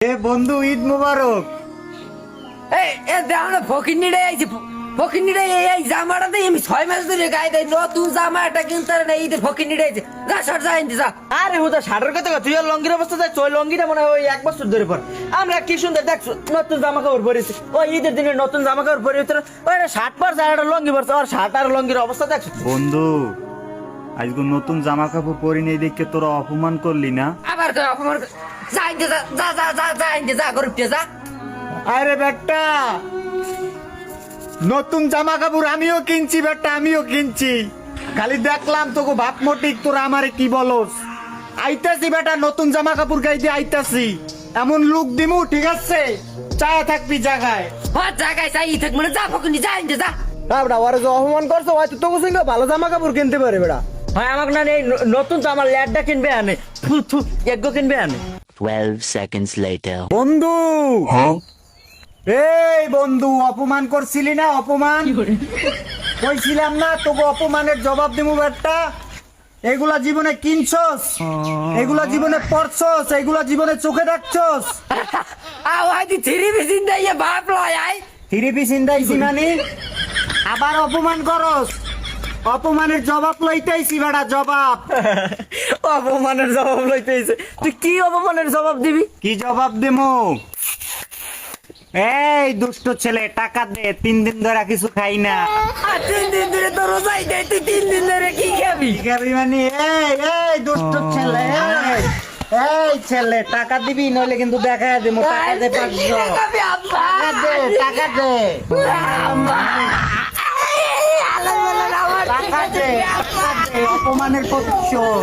এ বন্ধু, ঈদ মুবারক। জামাটা আমি 6 মাস ধরে গায়ে দেয়, নতুন জামা একটা কিনতে না, ঈদের ফকির যা সর যা যা। আরে হুদা শার্টের কথা তুই আর লঙ্গির অবস্থা দেখ, ওই লঙ্গিটা মনে হয় ওই 1 বছর ধরে পর। আমরা কি সুন্দর দেখছো নতুন জামা কাপড় পরেছি, ওই ঈদের দিনে নতুন জামা কাপড় পরে ওই শার্ট পরছে আর একটা লঙ্গি পরছে, আর শার্ট আর লঙ্গির অবস্থা দেখছো। বন্ধু, আজকে নতুন জামা কাপড় পরি নেই দেখে তোরা অপমান করলি না? আবার কই অপমান যা যা যা যা যা যা যা গরিবটা যা। আরে বেটা, নতুন জামা কাপড় আমিও কিনছি বেটা, আমিও কিনছি। খালি দেখলাম তোকে ভাব মটিক, তোরা আমারে কি বলস? আইতাছি বেটা, নতুন জামা কাপড় গাইতে আইতাছি। এমন লুক দিমু, ঠিক আছে? চায়া থাকবি জায়গায়। হ্যাঁ জায়গায় চাই থাক মানে যা ফকির যা যা। বেটা ওরা যে অপমান করছো, হয়তো তোকে সঙ্গে ভালো জামা কাপড় কিনতে পারে বেটা। হয় আমাকে না এই নতুন জামা ল্যাডটা কিনবে আনে, এক কিনবে আনে। 12 seconds later. বন্ধু, এই বন্ধু, অপমান করছিলি না? অপমান কইছিলাম না তোকে অপমানের জবাব দিমু বেটা। এগুলা জীবনে কিনছস, এগুলা জীবনে পড়ছস, এগুলা জীবনে চোখে দেখছস। হয়তো থ্রি পিস ইন্দাইয়া বাপ লয় আই থ্রি পিস ইন্দাইছি মানে আবার অপমান করস। অপমানের জবাব লইতেইছি বেটা, জবাব। অপমানের জবাব লইতেছে, তুই কি অপমানের জবাব দিবি? কি জবাব দিমু? এই দুষ্ট ছেলে, টাকা দে, 3 দিন ধরে কিছু খাই না। 3 দিন ধরে তো রোজাই দেয়, তুই 3 দিন ধরে কি খাবি? কি খাবি মানে? এই দুষ্ট ছেলে, এই ছেলে, টাকা দিবি নইলে কিন্তু দেখা দেবো। টাকা দে 500। খাবি আব্বা? টাকা দে, টাকা দে, আম্মা আল্লাহ বলে আমার টাকা দে, টাকা দে। অপমানের প্রতিশোধ।